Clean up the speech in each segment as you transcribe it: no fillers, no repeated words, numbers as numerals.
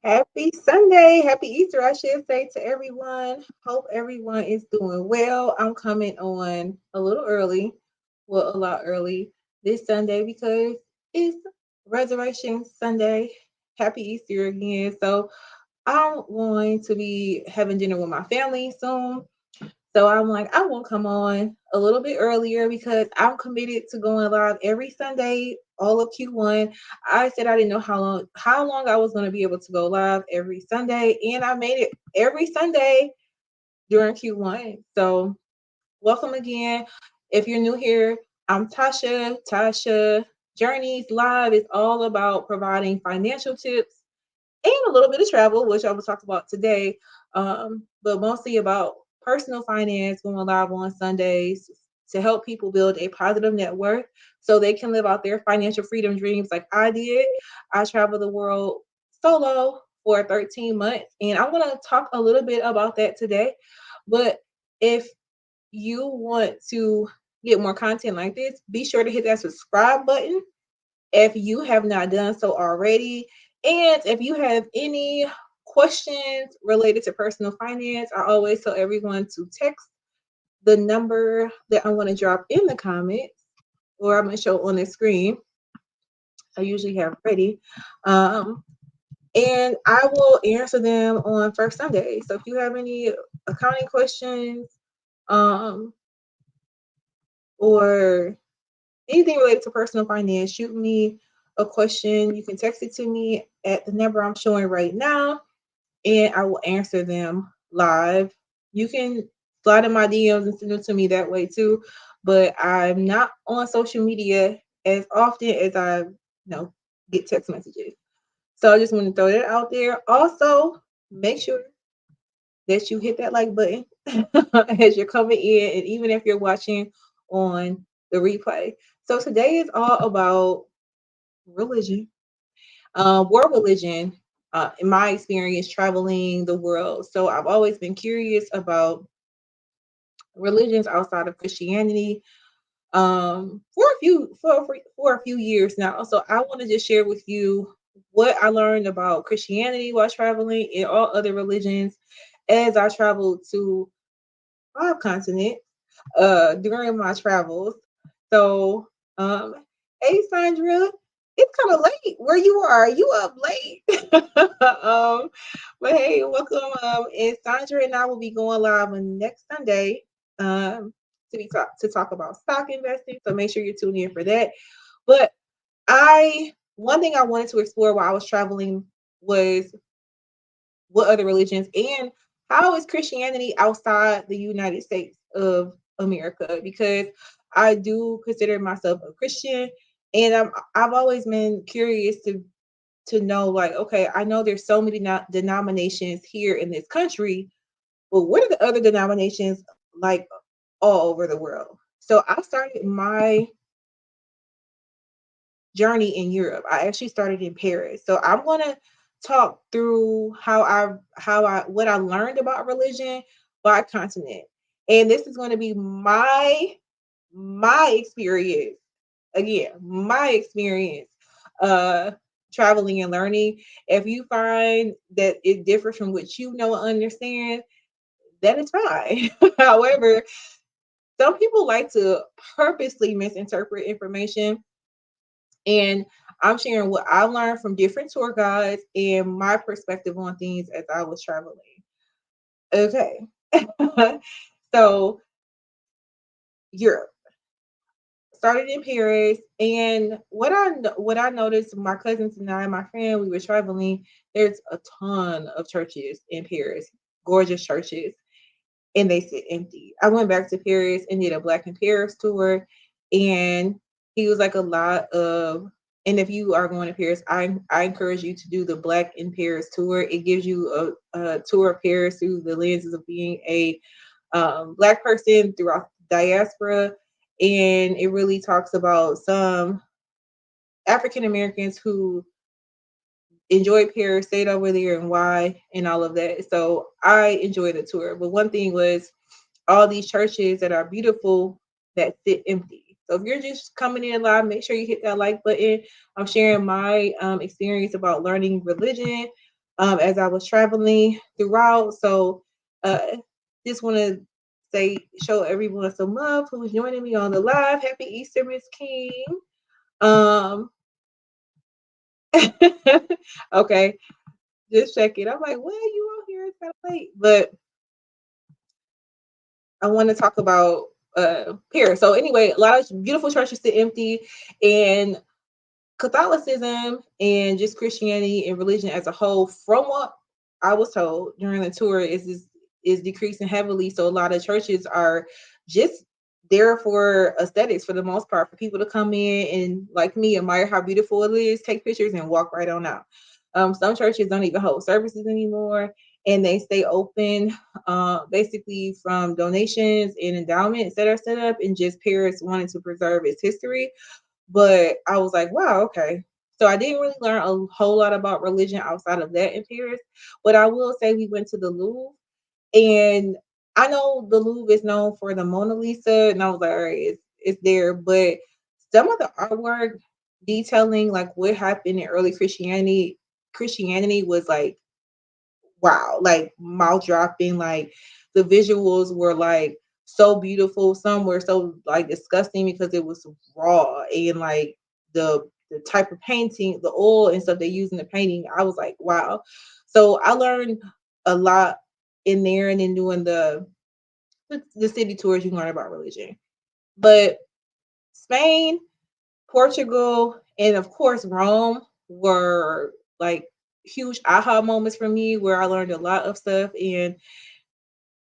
Happy Sunday. Happy Easter, I should say, to everyone. Hope everyone is doing well. I'm coming on a little early, well, a lot early this Sunday because it's Resurrection Sunday. Happy Easter again. So I'm going to be having dinner with my family soon. So I'm like, I will come on a little bit earlier because I'm committed to going live every Sunday, all of Q1. I said I didn't know how long I was going to be able to go live every Sunday, and I made it every Sunday during Q1. So welcome again. If you're new here, I'm Tasha. Tasha Journeys Live is all about providing financial tips and a little bit of travel, which I will talk about today, but mostly about personal finance, going live on Sundays to help people build a positive net worth so they can live out their financial freedom dreams like I did. I traveled the world solo for 13 months, and I want to talk a little bit about that today. But if you want to get more content like this, be sure to hit that subscribe button if you have not done so already. And if you have any questions related to personal finance, I always tell everyone to text the number that I'm going to drop in the comments or I'm going to show on the screen. I usually have ready. Um, and I will answer them on first Sunday. So if you have any accounting questions um, or anything related to personal finance, shoot me a question. You can text it to me at the number I'm showing right now, and I will answer them live. You can slide in my DMs and send them to me that way too, but I'm not on social media as often as I get text messages. So I just want to throw that out there. Also, make sure that you hit that like button as you're coming in, and even if you're watching on the replay. So today is all about religion, world religion. In my experience traveling the world, so I've always been curious about religions outside of Christianity for a few years now. So I want to just share with you what I learned about Christianity while traveling and all other religions as I traveled to 5 continents during my travels. So, um, hey Sandra, it's kind of late where you are. You up late? But hey, welcome. And Sandra and I will be going live on next Sunday. To talk about stock investing. So make sure you're tuning in for that. But I one thing I wanted to explore while I was traveling was what other religions and how is Christianity outside the United States of America? Because I do consider myself a Christian, and I've always been curious to know, like, okay, I know there's so many denominations here in this country, but what are the other denominations like all over the world? So I started my journey in Europe. I actually started in Paris. So I'm gonna talk through how I what I learned about religion by continent. And this is going to be my experience. Again, my experience uh traveling and learning. If you find that it differs from what you know and understand, that is fine. However, some people like to purposely misinterpret information, and I'm sharing what I learned from different tour guides and my perspective on things as I was traveling. Okay. So, Europe started in Paris, and what I noticed, my cousins and I, my friend, we were traveling. There's a ton of churches in Paris, gorgeous churches, and they sit empty. I went back to Paris and did a Black in Paris tour, and he was like a lot of. And if you are going to Paris, I encourage you to do the Black in Paris tour. It gives you a tour of Paris through the lenses of being a Black person throughout diaspora, and it really talks about some African Americans who enjoyed Paris, stayed over there, and why, and all of that. So I enjoyed the tour. But one thing was all these churches that are beautiful that sit empty. So if you're just coming in live, make sure you hit that like button. I'm sharing my experience about learning religion. as I was traveling throughout. So just want to say, show everyone some love who's joining me on the live. Happy Easter, Miss King. Um, okay, just checking. I'm like, well, you on here? It's kind of late, but I want to talk about Paris. So anyway, a lot of beautiful churches sit empty, and Catholicism and just Christianity and religion as a whole, from what I was told during the tour, is decreasing heavily. So a lot of churches are just there for aesthetics for the most part, for people to come in and, like me, admire how beautiful it is, take pictures, and walk right on out. Some churches don't even hold services anymore, and they stay open, basically from donations and endowments that are set up, and just Paris wanting to preserve its history. But I was like, wow, okay. So I didn't really learn a whole lot about religion outside of that in Paris. But I will say we went to the Louvre, and I know the Louvre is known for the Mona Lisa, and I was like, all right, it's there. But some of the artwork detailing like what happened in early Christianity was like, wow, like mouth dropping. Like the visuals were like so beautiful. Some were so like disgusting because it was raw, and like the type of painting, the oil and stuff they use in the painting, I was like, wow. So I learned a lot in there, and then doing the city tours, you learn about religion. But Spain, Portugal, and of course Rome were like huge aha moments for me, where I learned a lot of stuff, and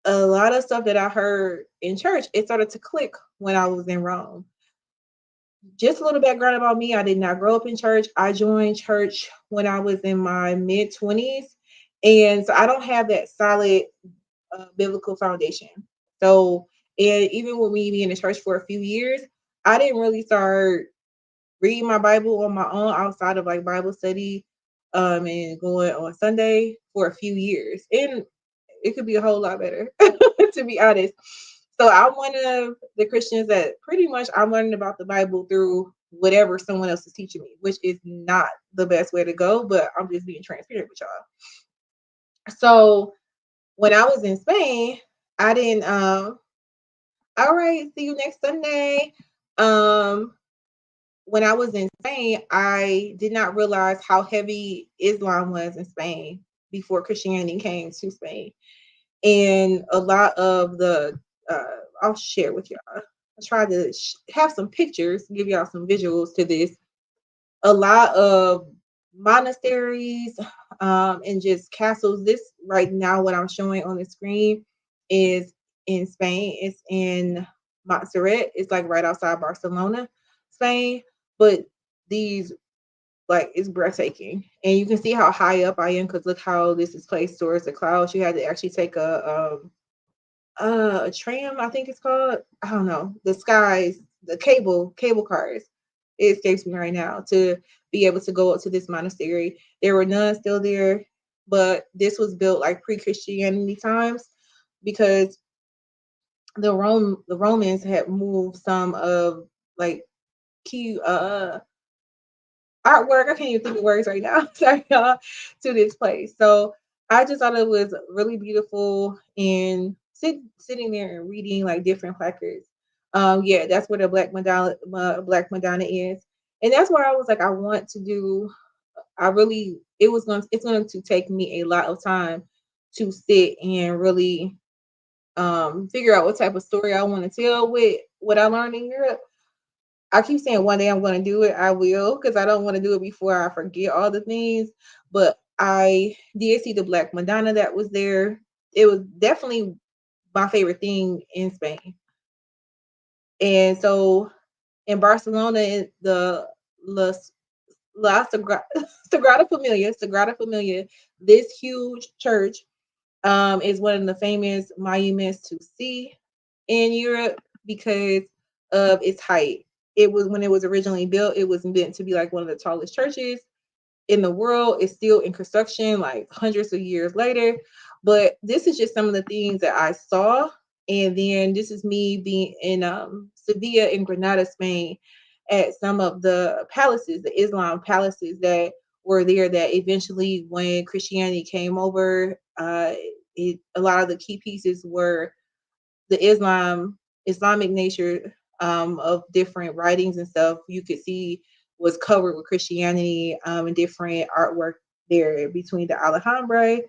a lot of stuff that I heard in church, it started to click when I was in Rome. Just a little background about me: I did not grow up in church. I joined church when I was in my mid 20s. And so I don't have that solid biblical foundation. So, and even with me being in church for a few years, I didn't really start reading my Bible on my own outside of like Bible study, and going on Sunday for a few years. And it could be a whole lot better, to be honest. So I'm one of the Christians that pretty much I'm learning about the Bible through whatever someone else is teaching me, which is not the best way to go, but I'm just being transparent with y'all. So when I was in Spain, I didn't all right, see you next Sunday. Um when I was in Spain, I did not realize how heavy Islam was in Spain before Christianity came to Spain. And a lot of the uh, I'll share with y'all. I tried to have some pictures, give y'all some visuals to this. A lot of monasteries, and just castles. This right now, what I'm showing on the screen is in Spain. It's in Montserrat. It's like right outside Barcelona, Spain. But these, like, it's breathtaking, and you can see how high up I am because look how this is placed towards the clouds. You had to actually take a tram, I think it's called. I don't know. The skies, the cable cars. It escapes me right now, to be able to go up to this monastery. There were nuns still there, but this was built like pre-Christianity times, because the Romans had moved some of like key artwork. I can't even think of words right now. Sorry, y'all, to this place. So I just thought it was really beautiful, and sitting there and reading like different placards. Yeah, that's where the Black Madonna is, and that's where I was like, I want to do. I really, it's going to take me a lot of time to sit and really figure out what type of story I want to tell with what I learned in Europe. I keep saying one day I'm going to do it. I will, because I don't want to do it before I forget all the things. But I did see the Black Madonna that was there. It was definitely my favorite thing in Spain. And so in Barcelona, the La Sagrada Familia, this huge church, is one of the famous monuments to see in Europe because of its height. It was, when it was originally built, it was meant to be like one of the tallest churches in the world. It's still in construction like hundreds of years later. But this is just some of the things that I saw. And then this is me being in Sevilla in Granada, Spain, at some of the palaces, the Islam palaces that were there that eventually, when Christianity came over, a lot of the key pieces were the Islamic nature of different writings and stuff. You could see was covered with Christianity and different artwork there between the Alhambra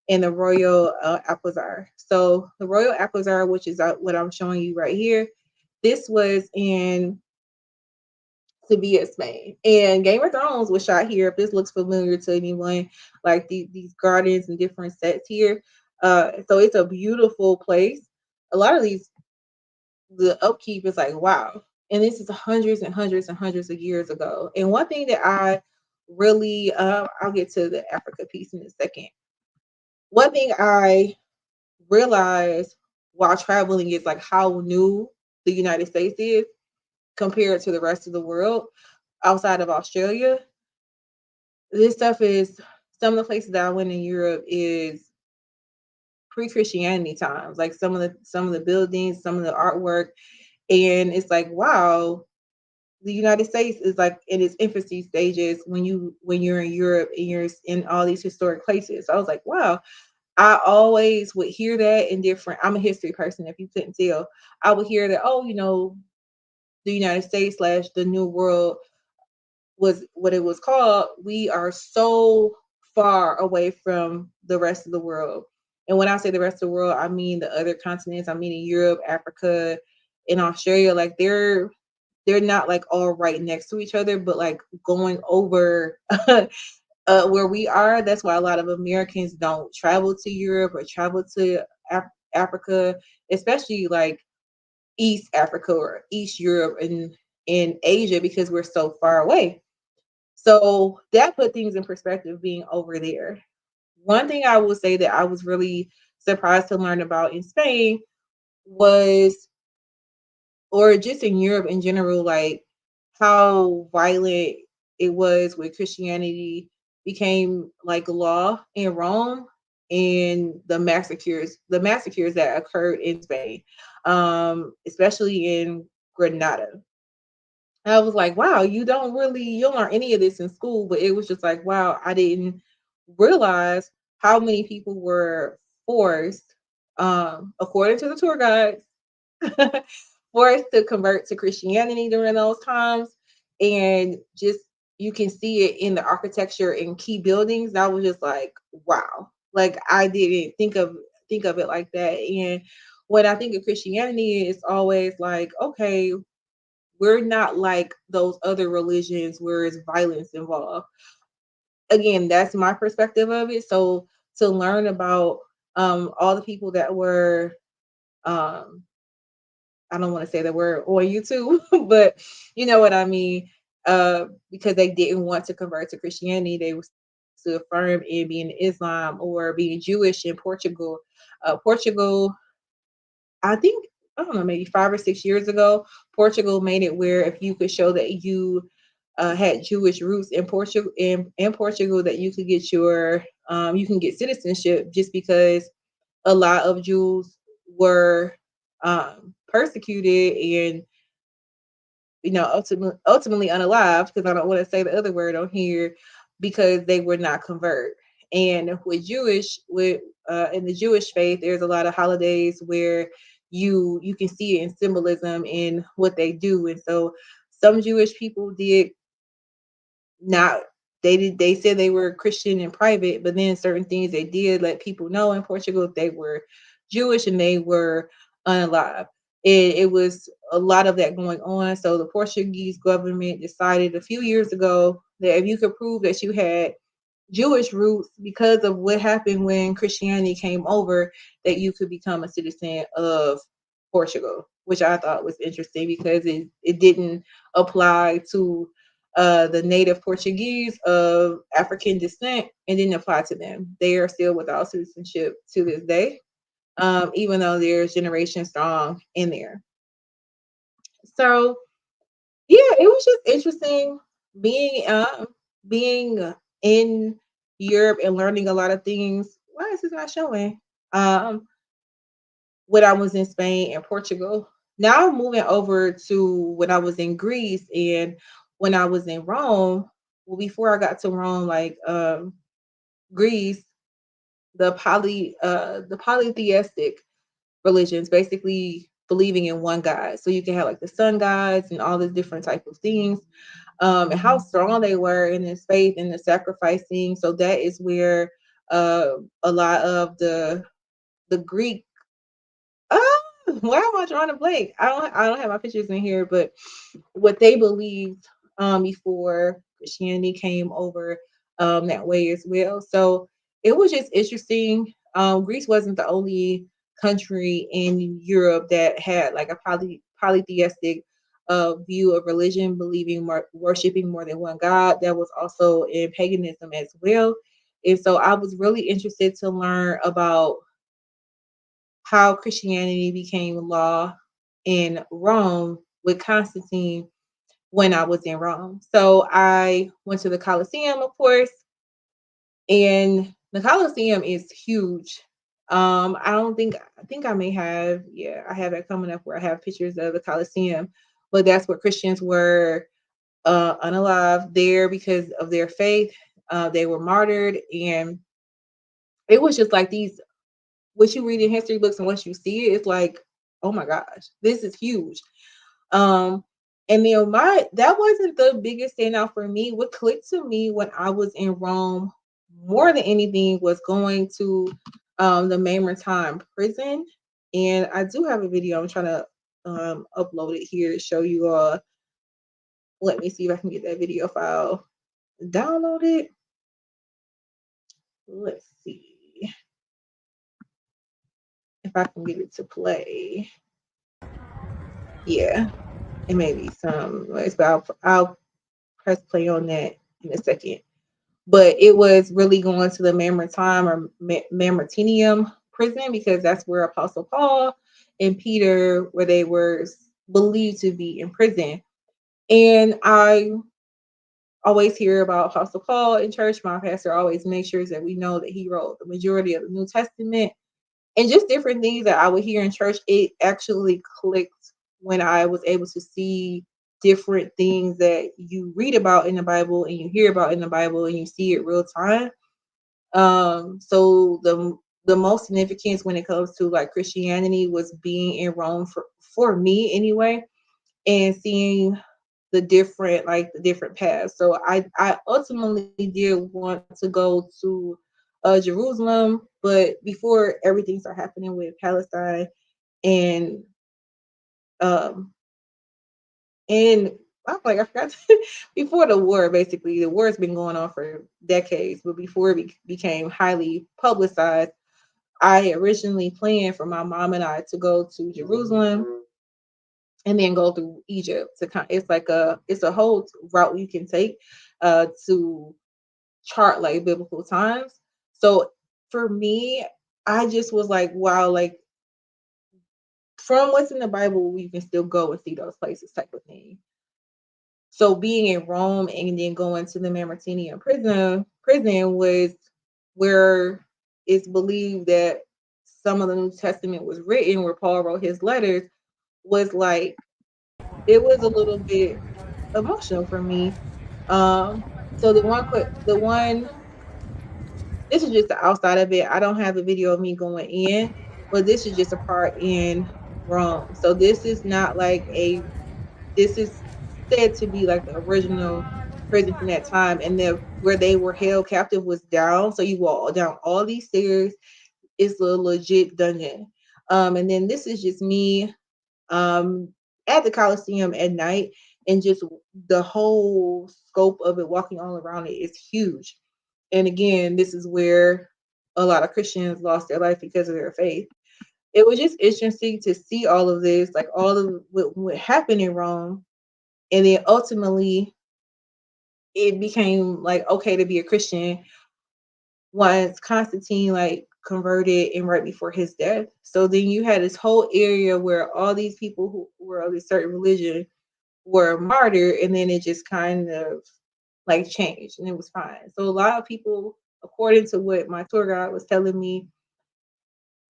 and the Royal Alcazar. So the Royal Alcazar, which is what I'm showing you right here, this was in Sevilla, Spain. And Game of Thrones was shot here. If this looks familiar to anyone, like these gardens and different sets here. So it's a beautiful place. A lot of these, the upkeep is like, wow. And this is hundreds and hundreds and hundreds of years ago. And one thing that I really, I'll get to the Africa piece in a second. One thing I realized while traveling is like how new the United States is compared to the rest of the world outside of Australia. This stuff is some of the places that I went in Europe is pre-Christianity times, like some of the buildings, some of the artwork, and it's like, wow, the United States is like in its infancy stages when you're in Europe and you're in all these historic places. So I was like, wow, I always would hear that in different. I'm a history person, if you couldn't tell. I would hear that, oh, the United States slash the New World was what it was called. We are so far away from the rest of the world. And when I say the rest of the world, I mean the other continents. I mean in Europe, Africa, and Australia. Like they're not like all right next to each other, but like going over where we are. That's why a lot of Americans don't travel to Europe or travel to Africa, especially like East Africa or East Europe and in Asia, because we're so far away. So that put things in perspective being over there. One thing I will say that I was really surprised to learn about in Spain was, or just in Europe in general, like how violent it was when Christianity became like law in Rome, and the massacres that occurred in Spain, especially in Granada. I was like, wow, you don't learn any of this in school, but it was just like, wow, I didn't realize how many people were forced, according to the tour guides, forced to convert to Christianity during those times. And just you can see it in the architecture in key buildings. I was just like, wow. Like I didn't think of it like that. And when I think of Christianity, it's always like, okay, we're not like those other religions where it's violence involved. Again, that's my perspective of it. So to learn about all the people that were um I don't want to say the word on YouTube, but you know what I mean. Because they didn't want to convert to Christianity, they were still firm in being Islam or being Jewish in Portugal. Portugal, I think, I don't know, maybe 5 or 6 years ago, Portugal made it where if you could show that you had Jewish roots in Portugal, that you could get you can get citizenship, just because a lot of Jews were persecuted and ultimately unalive, because I don't want to say the other word on here, because they would not convert. And with in the Jewish faith, there's a lot of holidays where you can see it in symbolism in what they do. And so some Jewish people did not they said they were Christian in private, but then certain things they did let people know in Portugal they were Jewish and they were unalive. It was a lot of that going on. So the Portuguese government decided a few years ago that if you could prove that you had Jewish roots because of what happened when Christianity came over, that you could become a citizen of Portugal, which I thought was interesting because it didn't apply to the native Portuguese of African descent. It didn't apply to them. They are still without citizenship to this day, even though there's generation strong in there. So yeah, it was just interesting being in Europe and learning a lot of things. Why is this not showing? Um, when I was in Spain and Portugal. Now moving over to when I was in Greece and when I was in Rome. well, before I got to Rome, like Greece, the polytheistic religions, basically believing in one God. So you can have like the sun gods and all these different type of things, and how strong they were in this faith and the sacrificing. So that is where a lot of the Greek. Why am I drawing a blank? I don't have my pictures in here, but what they believed before Christianity came over that way as well. So it was just interesting. Greece wasn't the only country in Europe that had like a polytheistic view of religion, believing worshiping more than one God. That was also in paganism as well. And so I was really interested to learn about how Christianity became law in Rome with Constantine when I was in Rome. So I went to the Colosseum, of course, and the Colosseum is huge. I don't think I think I may have, yeah, I have it coming up where I have pictures of the Colosseum, but that's where Christians were unalive there because of their faith. They were martyred, and it was just like these what you read in history books and once you see it, it's like, oh my gosh, this is huge. Um, and then my that wasn't the biggest standout for me. What clicked to me when I was in Rome more than anything was going to the Mamertine prison. And I do have a video. I'm trying to upload it here to show you all. Let me see if I can get that video file downloaded. Let's see if I can get it to play. Yeah, it may be some, but I'll press play on that in a second. But it was really going to the Mamertine or Mamertinium prison because that's where Apostle Paul and Peter, where they were believed to be in prison. And I always hear about Apostle Paul in church. My pastor always makes sure that we know that he wrote the majority of the New Testament and just different things that I would hear in church. It actually clicked when I was able to see different things that you read about in the Bible and you hear about in the Bible and you see it real time. So the most significance when it comes to like Christianity was being in Rome for me anyway, and seeing the different paths. So I ultimately did want to go to Jerusalem, but before everything started happening with Palestine and um and I'm like I forgot before the war, basically the war's been going on for decades, but before it became highly publicized, I originally planned for my mom and I to go to Jerusalem and then go through Egypt to it's like it's a whole route you can take to chart like biblical times. So for me, I just was like, wow, like from what's in the Bible, we can still go and see those places type of thing. So being in Rome and then going to the Mamertinian prison was where it's believed that some of the New Testament was written, where Paul wrote his letters, was like it was a little bit emotional for me. So the one this is just the outside of it. I don't have a video of me going in, but this is just a part in Rome. So this is not like this is said to be like the original prison from that time, and the where they were held captive was down. So you walk down all these stairs. It's a legit dungeon. And then this is just me um at the Coliseum at night, and just the whole scope of it, walking all around it is huge. And again, this is where a lot of Christians lost their life because of their faith. It was just interesting to see all of this, like all of what happened in Rome, and then ultimately it became like okay to be a Christian once Constantine like converted and right before his death. So then you had this whole area where all these people who were of a certain religion were martyred, and then it just kind of like changed and it was fine. So a lot of people, according to what my tour guide was telling me,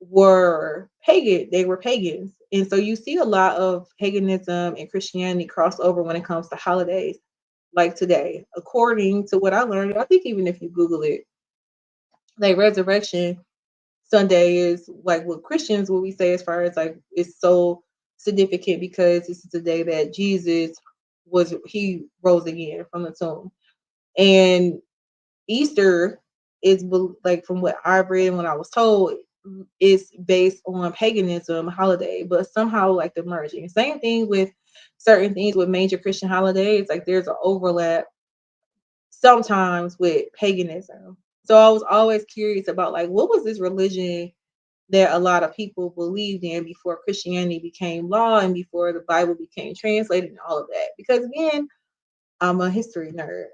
were pagan. They were pagans. And so you see a lot of paganism and Christianity cross over when it comes to holidays. like today. According to what I learned, I think even if you Google it, like resurrection Sunday is like what Christians what we say as far as like it's so significant because this is the day that Jesus was he rose again from the tomb. And Easter is like from what I've read and when I was told, it's based on paganism holiday, but somehow like the merging. Same thing with certain things with major Christian holidays, like there's an overlap sometimes with paganism. So I was always curious about like what was this religion that a lot of people believed in before Christianity became law and before the Bible became translated and all of that. Because again, I'm a history nerd.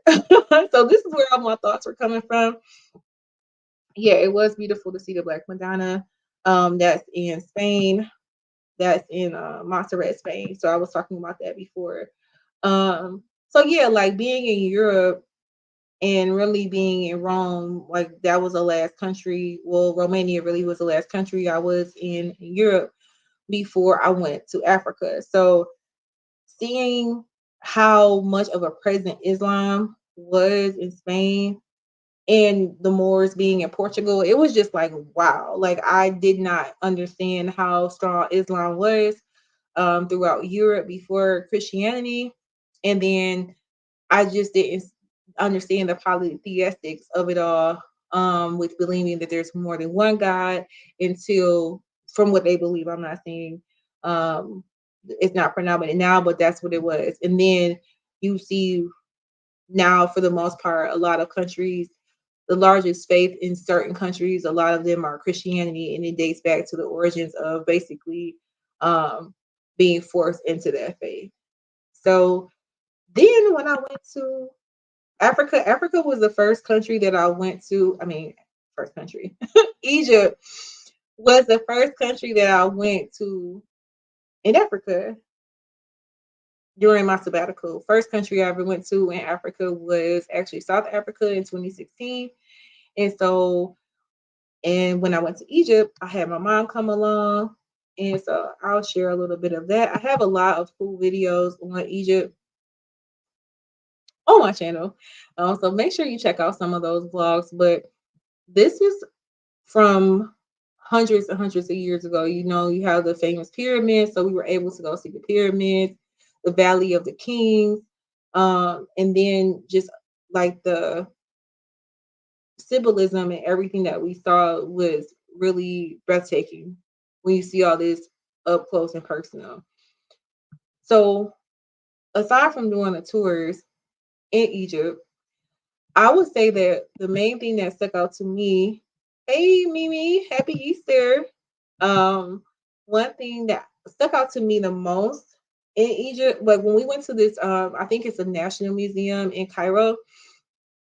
So this is where all my thoughts were coming from. Yeah, it was beautiful to see the Black Madonna. That's in Spain. That's in Montserrat, Spain. So I was talking about that before. So yeah, like being in Europe and really being in Rome, like that was the last country. Well, Romania really was the last country I was in Europe before I went to Africa. So seeing how much of a present Islam was in Spain and the Moors being in Portugal, it was just like wow. Like I did not understand how strong Islam was throughout Europe before Christianity, and then I just didn't understand the polytheistics of it all, with believing that there's more than one God until from what they believe. I'm not saying um, it's not predominant now, but that's what it was. And then you see now, for the most part, a lot of countries, the largest faith in certain countries, a lot of them are Christianity, and it dates back to the origins of basically um, being forced into that faith. So then when I went to Africa, Africa was the first country that I went to. I mean, first country. Egypt was the first country that I went to in Africa during my sabbatical. First country I ever went to in Africa was actually South Africa in 2016. And so, and when I went to Egypt, I had my mom come along. And so I'll share a little bit of that. I have a lot of cool videos on Egypt on my channel. So make sure you check out some of those vlogs. But this is from hundreds and hundreds of years ago. You know, you have the famous pyramids, so we were able to go see the pyramids, the Valley of the Kings, and then just like the symbolism and everything that we saw was really breathtaking when you see all this up close and personal. So aside from doing the tours in Egypt, I would say that the main thing that stuck out to me, hey Mimi, happy Easter. Um, One thing that stuck out to me the most in Egypt, like when we went to this, I think it's a national museum in Cairo.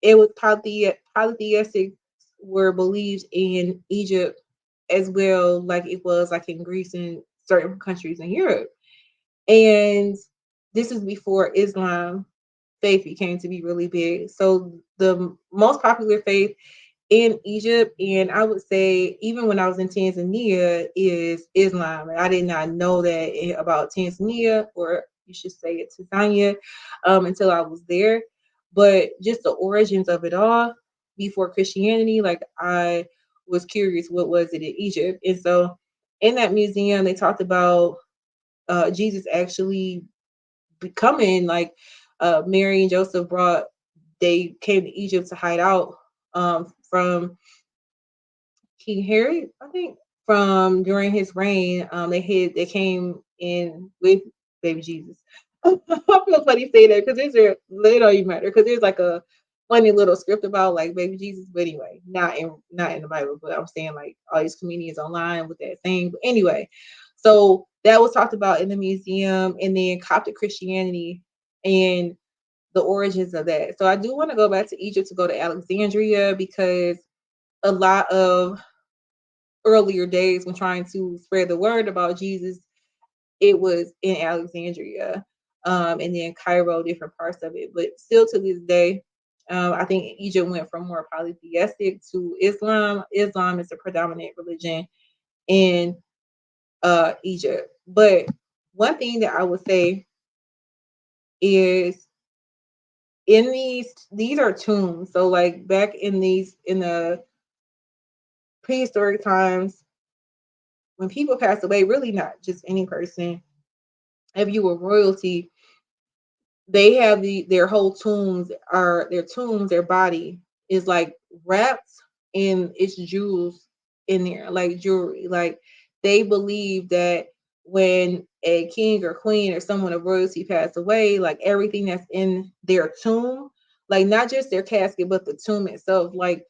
It was polytheistic were believed in Egypt as well, like it was like in Greece and certain countries in Europe. And this is before Islam faith became to be really big. So the most popular faith in Egypt, and I would say even when I was in Tanzania, is Islam. And I did not know that about Tanzania, or you should say it Tanzania, until I was there. But just the origins of it all before Christianity, like I was curious, what was it in Egypt? And so in that museum, they talked about Jesus actually becoming like Mary and Joseph brought they came to Egypt to hide out from King Herod, I think, from during his reign. They came in with baby Jesus. I feel funny saying that because they don't even matter because there's like a funny little script about like baby Jesus, but anyway, not in the Bible, but I'm saying like all these comedians online with that thing. But anyway, so that was talked about in the museum, and then Coptic Christianity and the origins of that. So I do want to go back to Egypt to go to Alexandria because a lot of earlier days when trying to spread the word about Jesus, it was in Alexandria, and then Cairo, different parts of it. But still to this day, I think Egypt went from more polytheistic to Islam. Islam is the predominant religion in Egypt. But one thing that I would say is in these are tombs. So like back in the prehistoric times, when people passed away, really not just any person, if you were royalty, they have their whole tombs are their tombs, their body is like wrapped in its jewels in there, like jewelry. Like they believe that when a king or queen or someone of royalty passed away, like everything that's in their tomb, like not just their casket, but the tomb itself, like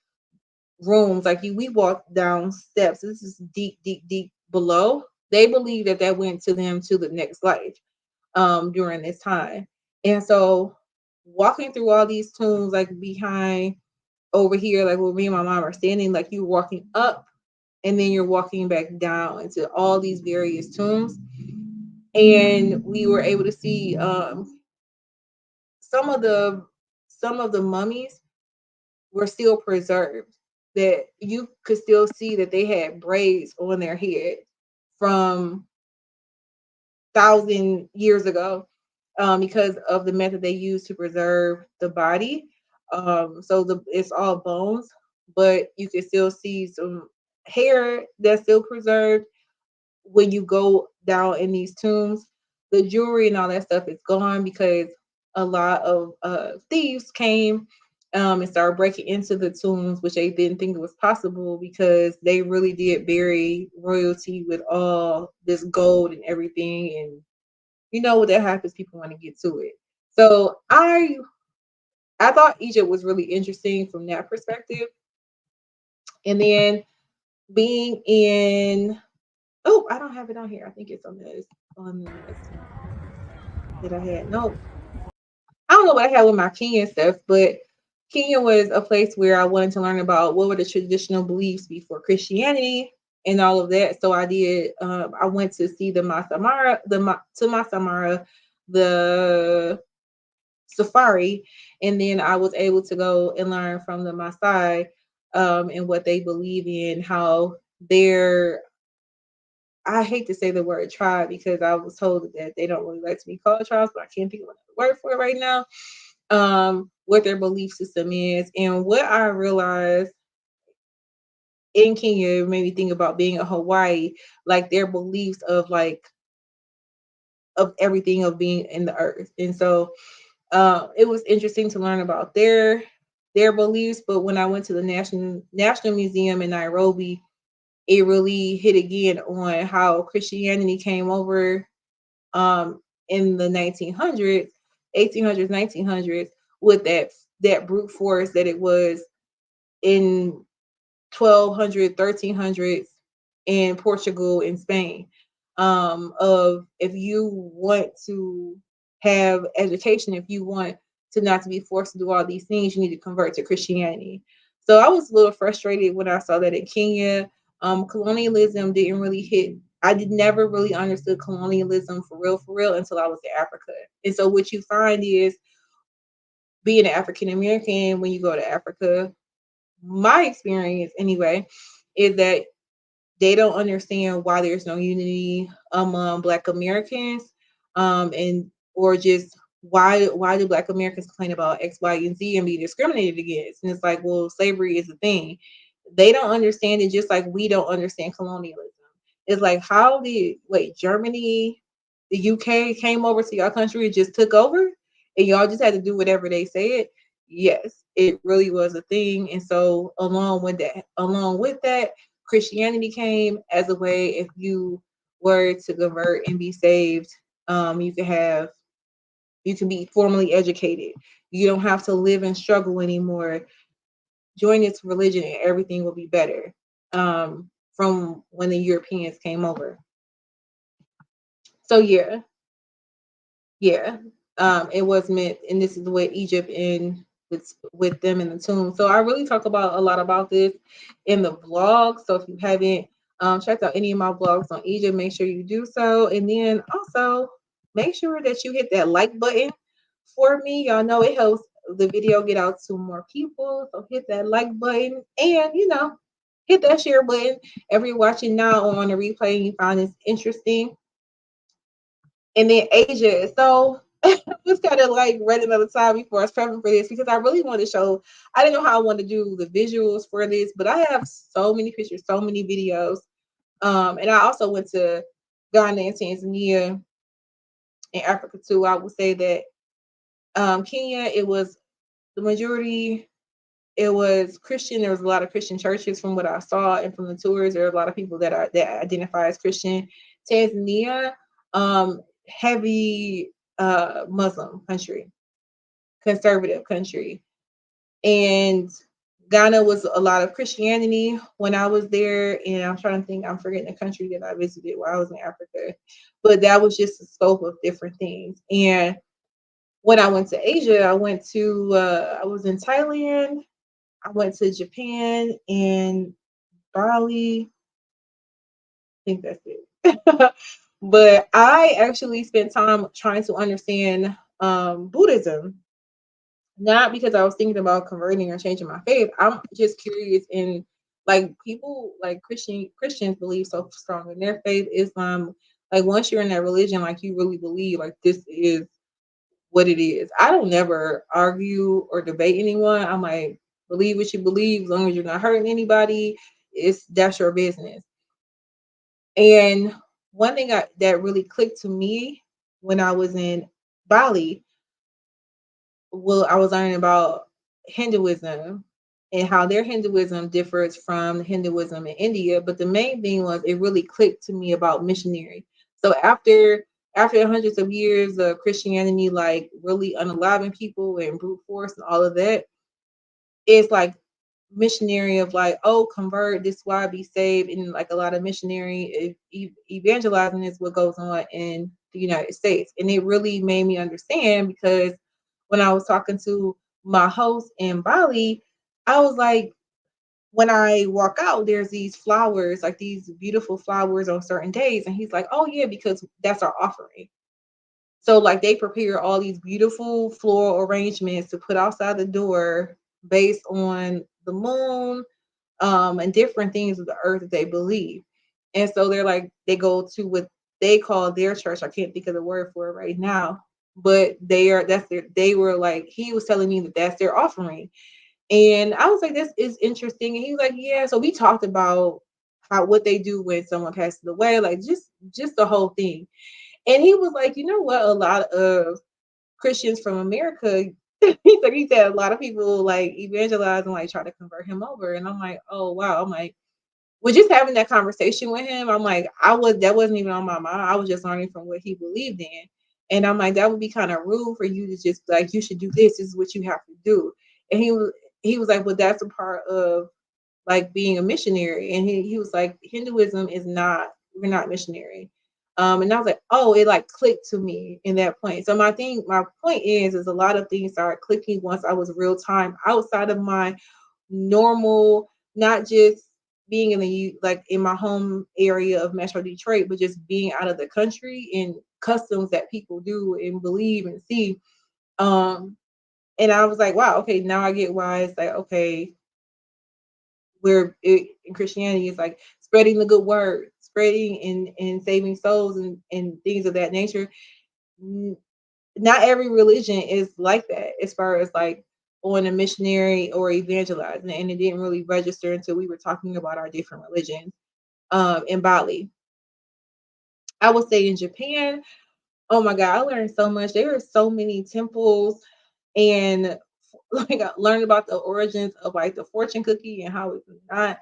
rooms, like we walk down steps. This is deep, deep, deep below. They believe that that went to them to the next life during this time. And so walking through all these tombs, like behind over here, like where me and my mom are standing, like you're walking up and then you're walking back down into all these various tombs. And we were able to see some of the some of the mummies were still preserved. That you could still see that they had braids on their head from 1,000 years ago, because of the method they use to preserve the body. So it's all bones, but you can still see some hair that's still preserved when you go down in these tombs. The jewelry and all that stuff is gone because a lot of thieves came and started breaking into the tombs, which they didn't think it was possible because they really did bury royalty with all this gold and everything. And you know what that happens, people want to get to it. So I thought Egypt was really interesting from that perspective. And then being in, oh, I don't have it on here. I think it's on the next one that I had. No, I don't know what I had with my Kenyan stuff, but Kenya was a place where I wanted to learn about what were the traditional beliefs before Christianity and all of that. So I did. I went to see the Masamara, to Masamara, the safari, and then I was able to go and learn from the Maasai, and what they believe in, how they're, I hate to say the word tribe because I was told that they don't really like to be called tribes, but I can't think of another word for it right now. What their belief system is, and what I realized in Kenya made me think about being in Hawaii, like their beliefs of like of everything of being in the earth. And so it was interesting to learn about their beliefs. But when I went to the National Museum in Nairobi, it really hit again on how Christianity came over in the 1900s, 1800s, 1900s, with that brute force that it was in 1200, 1300s in Portugal and Spain. Of if you want to have education, if you want to not to be forced to do all these things, you need to convert to Christianity. So I was a little frustrated when I saw that in Kenya. Colonialism didn't really hit. I did never really understood colonialism for real until I was in Africa. And so what you find is being an African American when you go to Africa, my experience anyway, is that they don't understand why there's no unity among Black Americans, and or just why do Black Americans complain about X, Y, and Z and be discriminated against? And it's like, well, slavery is a thing. They don't understand it, just like we don't understand colonialism. It's like, how did Germany, the UK came over to your country and just took over, and y'all just had to do whatever they said? Yes, it really was a thing. And so along with that, Christianity came as a way, if you were to convert and be saved, you you can be formally educated. You don't have to live and struggle anymore. Join this religion and everything will be better. From when the Europeans came over. So yeah. It was meant, and this is the way Egypt and with them in the tomb. So I really talk about a lot about this in the vlog. So if you haven't checked out any of my vlogs on Egypt, make sure you do so. And then also make sure that you hit that like button for me. Y'all know it helps the video get out to more people. So hit that like button and hit that share button. If you're watching now or on the replay and you find this interesting. And then Asia. So was kind of like running out of time before I was prepping for this because I really wanted to show. I didn't know how I wanted to do the visuals for this, but I have so many pictures, so many videos. And I also went to Ghana and Tanzania and Africa too. I would say that Kenya, it was the majority. It was Christian. There was a lot of Christian churches from what I saw and from the tours. There are a lot of people that identify as Christian. Tanzania, heavy Muslim country, conservative country, and Ghana was a lot of Christianity when I was there. And I'm trying to think, I'm forgetting the country that I visited while I was in Africa, but that was just the scope of different things. And when I went to Asia, I was in Thailand, I went to Japan and Bali. I think that's it. But I actually spent time trying to understand Buddhism, not because I was thinking about converting or changing my faith. I'm just curious in like people like Christians believe so strong in their faith, Islam. Like once you're in that religion, like you really believe like this is what it is. I don't never argue or debate anyone. I'm like, believe what you believe, as long as you're not hurting anybody, that's your business. And one thing that really clicked to me when I was in Bali, well, I was learning about Hinduism and how their Hinduism differs from Hinduism in India. But the main thing was it really clicked to me about missionary. So after hundreds of years of Christianity, like really unaliving people and brute force and all of that, it's like missionary of like, oh, convert, this why be saved, and like a lot of missionary evangelizing is what goes on in the United States. And it really made me understand because when I was talking to my host in Bali, I was like, when I walk out, there's these flowers, like these beautiful flowers on certain days. And he's like, oh yeah, because that's our offering. So like they prepare all these beautiful floral arrangements to put outside the door based on the moon, and different things of the earth that they believe. And so they're like they go to what they call their church. I can't think of the word for it right now, but they were like he was telling me that that's their offering. And I was like, this is interesting. And he was like, yeah. So we talked about how what they do when someone passes away, like just the whole thing. And he was like, you know what? A lot of Christians from America, he said a lot of people like evangelize and like try to convert him over. And I'm like, oh wow. I'm like, we're just having that conversation with him. I'm like, that wasn't even on my mind. I was just learning from what he believed in. And I'm like, that would be kind of rude for you to just like, you should do this. This is what you have to do. And he was like, well, that's a part of like being a missionary. And he was like, Hinduism is not, we're not missionary. And I was like, oh, it like clicked to me in that point. So my point is a lot of things started clicking once I was real time outside of my normal, not just being in like in my home area of Metro Detroit, but just being out of the country and customs that people do and believe and see. Um, and I was like, wow, okay, now I get why it's like, okay, in Christianity is like spreading the good word, spreading and saving souls and things of that nature. Not every religion is like that as far as like on a missionary or evangelizing, and it didn't really register until we were talking about our different religions. In Bali, I would say in Japan, oh my god, I learned so much. There were so many temples, and like I learned about the origins of like the fortune cookie and how it's not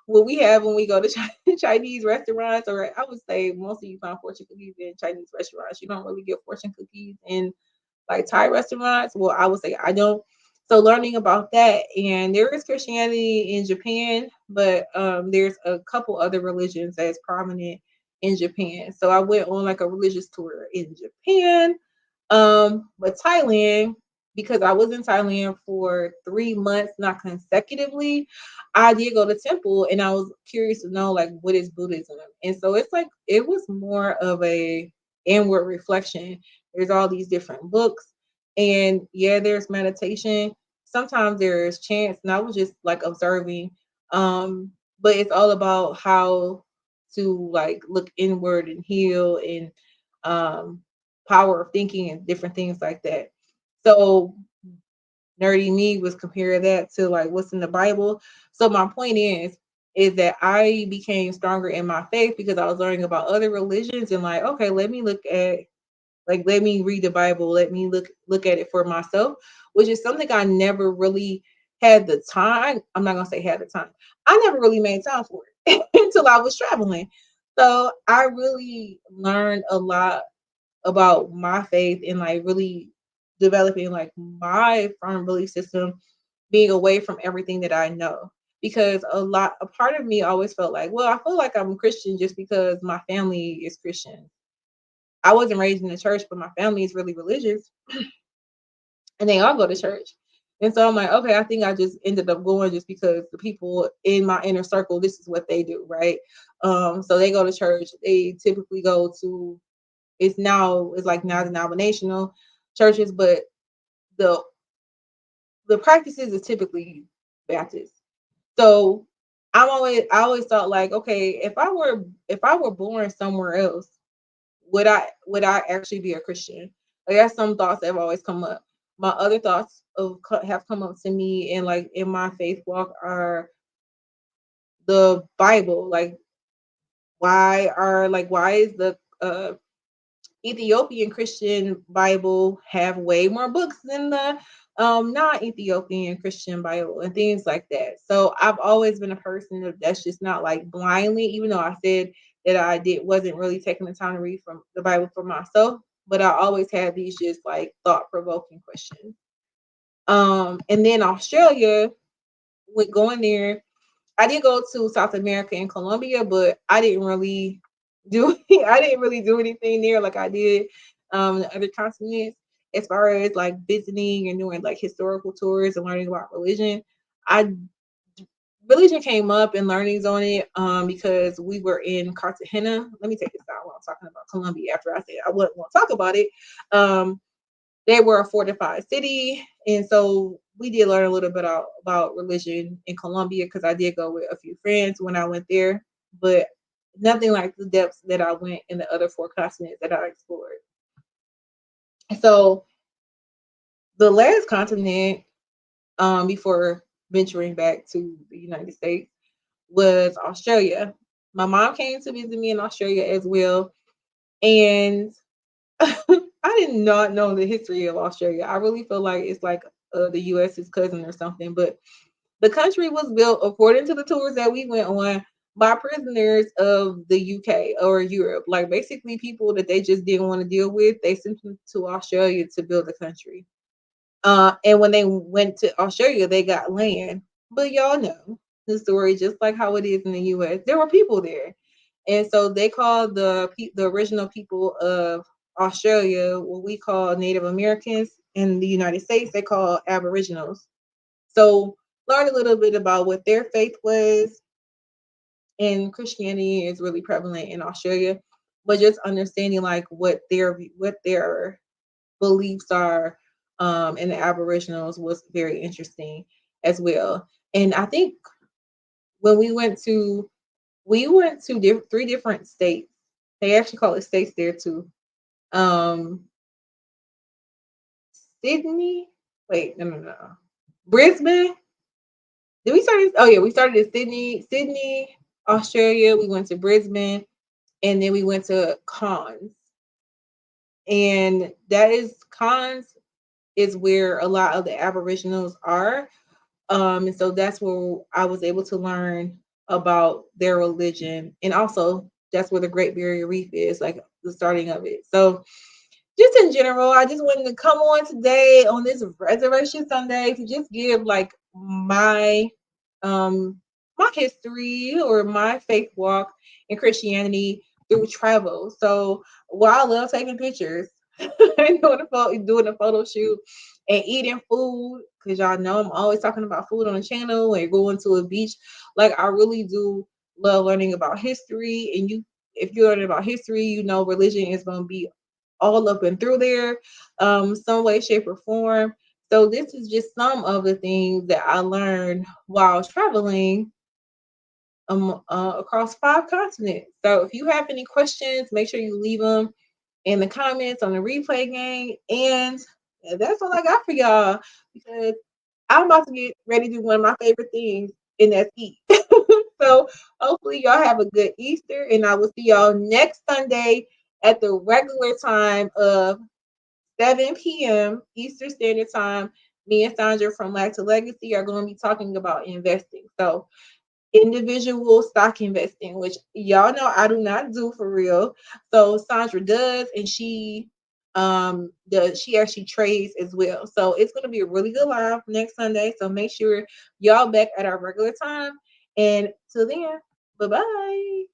what we have when we go to Chinese restaurants, or I would say mostly you find fortune cookies in Chinese restaurants. You don't really get fortune cookies in like Thai restaurants. Well, I would say I don't. So learning about that, and there is Christianity in Japan, but there's a couple other religions that's prominent in Japan. So I went on like a religious tour in Japan, but Thailand, because I was in Thailand for 3 months, not consecutively, I did go to temple and I was curious to know like what is Buddhism. And so it's like it was more of a inward reflection. There's all these different books, and yeah, there's meditation. Sometimes there's chants, and I was just like observing. But it's all about how to like look inward and heal and um power of thinking and different things like that. So nerdy me was comparing that to like what's in the Bible. So my point is that I became stronger in my faith because I was learning about other religions and like, okay, let me look at like let me read the Bible, let me look at it for myself, which is something I never really had the time. I'm not gonna say had the time. I never really made time for it until I was traveling. So I really learned a lot about my faith and like really developing like my firm belief system, being away from everything that I know. Because a part of me always felt like, well, I feel like I'm Christian just because my family is Christian. I wasn't raised in the church, but my family is really religious and they all go to church. And so I'm like, okay, I think I just ended up going just because the people in my inner circle, this is what they do, right? So they go to church. They typically go to it's like non-denominational churches, but the the practices is typically Baptist. So I always thought like, okay, if I were born somewhere else, would I actually be a Christian? Like that's some thoughts that have always come up. My other thoughts have come up to me and like in my faith walk are the Bible. Like why is the Ethiopian Christian Bible have way more books than the non-Ethiopian Christian Bible and things like that. So I've always been a person that's just not like blindly, even though I said that I did wasn't really taking the time to read from the Bible for myself, but I always had these just like thought-provoking questions. And then Australia, with going there, I did go to South America and Colombia, but I didn't really do I didn't really do anything there like I did the other continents as far as like visiting and doing like historical tours and learning about religion. I Religion came up and learnings on it because we were in Cartagena. Let me take this out while I'm talking about Colombia after I said I wouldn't want to talk about it. They were a fortified city, and so we did learn a little bit about religion in Colombia because I did go with a few friends when I went there, but nothing like the depths that I went in the other four continents that I explored. So the last continent, before venturing back to the United States, was Australia. My mom came to visit me in Australia as well, and I did not know the history of Australia. I really feel like it's like the US's cousin or something. But the country was built, according to the tours that we went on, by prisoners of the UK or Europe. Like basically people that they just didn't want to deal with. They sent them to Australia to build a country. And when they went to Australia, they got land. But y'all know the story, just like how it is in the US. There were people there, and so they called the original people of Australia what we call Native Americans. In the United States, they call Aboriginals. So learn a little bit about what their faith was, and Christianity is really prevalent in Australia. But just understanding like what their beliefs are and the Aboriginals was very interesting as well. And I think when we went to three different states. They actually call it states there too. Um, Sydney. Wait, no. Brisbane. Did we start? Oh yeah, we started in Sydney, Australia. We went to Brisbane, and then we went to Cairns. And that is Cairns is where a lot of the Aboriginals are. And so that's where I was able to learn about their religion. And also that's where the Great Barrier Reef is, like the starting of it. So just in general, I just wanted to come on today on this Resurrection Sunday to just give like um my history or my faith walk in Christianity through travel. So while I love taking pictures and doing a photo shoot and eating food, because y'all know I'm always talking about food on the channel and going to a beach. Like I really do love learning about history. And if you're learning about history, you know religion is gonna be all up and through there, some way, shape, or form. So this is just some of the things that I learned while traveling across 5 continents. So if you have any questions, make sure you leave them in the comments on the replay game. And that's all I got for y'all because I'm about to get ready to do one of my favorite things, and that's eat. So hopefully y'all have a good Easter, and I will see y'all next Sunday at the regular time of 7 p.m. Eastern Standard Time. Me and Sandra from Lack to Legacy are going to be talking about investing. So individual stock investing, which y'all know I do not do for real. So Sandra does, and she actually trades as well. So it's gonna be a really good live next Sunday. So make sure y'all back at our regular time. And till then, bye bye.